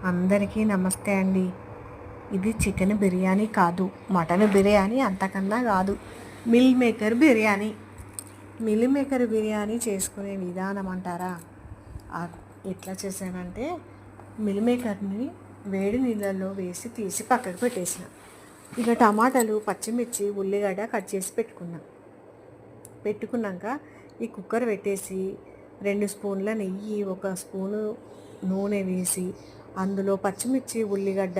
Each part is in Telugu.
అందరికీ నమస్తే అండి. ఇది చికెన్ బిర్యానీ కాదు, మటన్ బిర్యానీ అంతకన్నా కాదు, meal maker biryani. Meal maker biryani చేసుకునే విధానం అంటారా? ఎట్లా చేశానంటే, మిల్ మేకర్ని వేడి నీళ్ళల్లో వేసి తీసి పక్కకు పెట్టేసిన. ఇక టమాటాలు, పచ్చిమిర్చి, ఉల్లిగడ్డ కట్ చేసి పెట్టుకున్నాక ఈ కుక్కర్ పెట్టేసి 2 స్పూన్ల నెయ్యి, 1 స్పూను నూనె వేసి అందులో పచ్చిమిర్చి, ఉల్లిగడ్డ,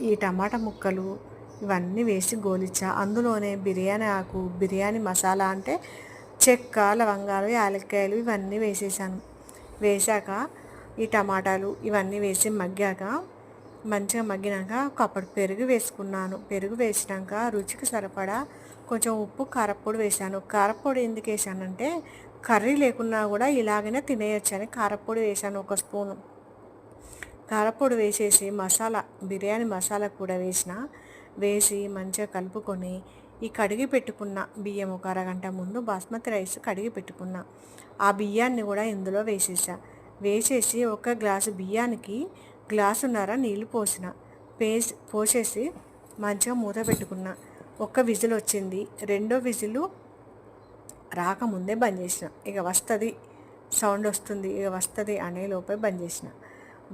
ఈ టమాటా ముక్కలు ఇవన్నీ వేసి గోలిచ్చా. అందులోనే బిర్యానీ ఆకు, బిర్యానీ మసాలా అంటే చెక్క, లవంగాలు, యాలక్కాయలు ఇవన్నీ వేసేసాను. వేశాక ఈ టమాటాలు ఇవన్నీ వేసి మంచిగా మగ్గినాక కప్పుడు పెరుగు వేసుకున్నాను. పెరుగు వేసినాక రుచికి సరిపడా కొంచెం ఉప్పు, కారప్పొడి వేసాను. కారప్పొడి ఎందుకు వేసానంటే కర్రీ లేకున్నా కూడా ఇలాగనే తినేయొచ్చని కారప్పొడి వేసాను. 1 స్పూను కారప్పొడి వేసేసి బిర్యానీ మసాలా కూడా వేసి మంచిగా కలుపుకొని ఈ కడిగి పెట్టుకున్న బియ్యం, 1 అరగంట ముందు బాస్మతి రైస్ కడిగి పెట్టుకున్న ఆ బియ్యాన్ని కూడా ఇందులో వేసేసి 1 గ్లాసు బియ్యానికి గ్లాసున్నర నీళ్ళు పోసేసి మంచిగా మూత పెట్టుకున్న. 1 విజిల్ వచ్చింది. 2వ విజిల్ రాకముందే బంద్ చేసిన. ఇక వస్తుంది, సౌండ్ వస్తుంది, ఇక వస్తుంది అనే లోపే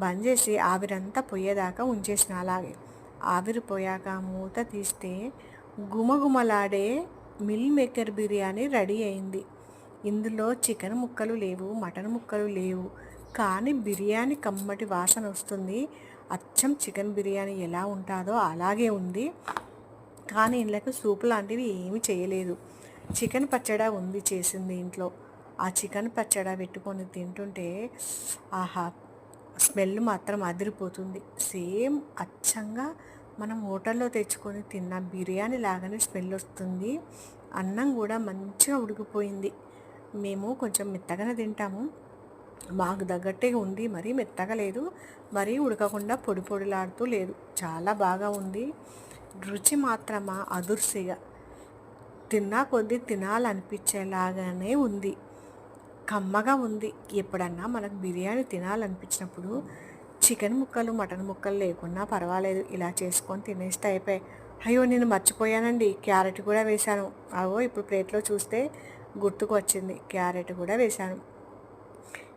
బంద్ చేసి ఆవిరంతా పోయేదాకా ఉంచేసిన. అలాగే ఆవిరి పోయాక మూత తీస్తే గుమగుమలాడే మిల్ మేకర్ బిర్యానీ రెడీ అయింది. ఇందులో చికెన్ ముక్కలు లేవు, మటన్ ముక్కలు లేవు, కానీ బిర్యానీ కమ్మటి వాసన వస్తుంది. అచ్చం చికెన్ బిర్యానీ ఎలా ఉంటుందో అలాగే ఉంది. కానీ ఇందులోకి సూప్ లాంటివి ఏమీ చేయలేదు. చికెన్ పచ్చడి ఉంది చేసింది ఇంట్లో. ఆ చికెన్ పచ్చడి పెట్టుకొని తింటుంటే ఆహా, స్మెల్ మాత్రం అదిరిపోతుంది. సేమ్ అచ్చంగా మనం హోటల్లో తెచ్చుకొని తిన్న బిర్యానీ లాగానే స్మెల్ వస్తుంది. అన్నం కూడా మంచిగా ఉడికిపోయింది. మేము కొంచెం మెత్తగానే తింటాము, మాకు తగ్గట్టే ఉంది. మరీ మెత్తగా లేదు, మరీ ఉడకకుండా పొడి పొడిలాడుతూ లేదు. చాలా బాగా ఉంది. రుచి మాత్రమా అదుర్సిగా, తిన్నా కొద్దీ తినాలనిపించేలాగానే ఉంది. కమ్మగా ఉంది. ఎప్పుడన్నా మనకు బిర్యానీ తినాలనిపించినప్పుడు చికెన్ ముక్కలు, మటన్ ముక్కలు లేకున్నా పర్వాలేదు, ఇలా చేసుకొని తినేస్తే అయిపోయాయి. అయ్యో, నేను మర్చిపోయానండి, క్యారెట్ కూడా వేశాను. ఇప్పుడు ప్లేట్లో చూస్తే గుర్తుకు వచ్చింది, క్యారెట్ కూడా వేశాను.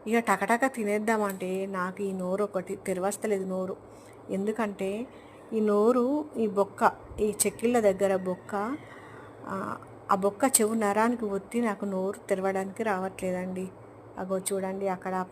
ఇక టకటక తినేద్దామంటే నాకు ఈ నోరు ఒకటి తెరవస్తలేదు నోరు. ఎందుకంటే ఈ బొక్క, ఈ చెక్కిళ్ళ దగ్గర బొక్క, ఆ బొక్క చెవు నరానికి ఒత్తి నాకు నోరు తెరవడానికి రావట్లేదండి. చూడండి, అక్కడ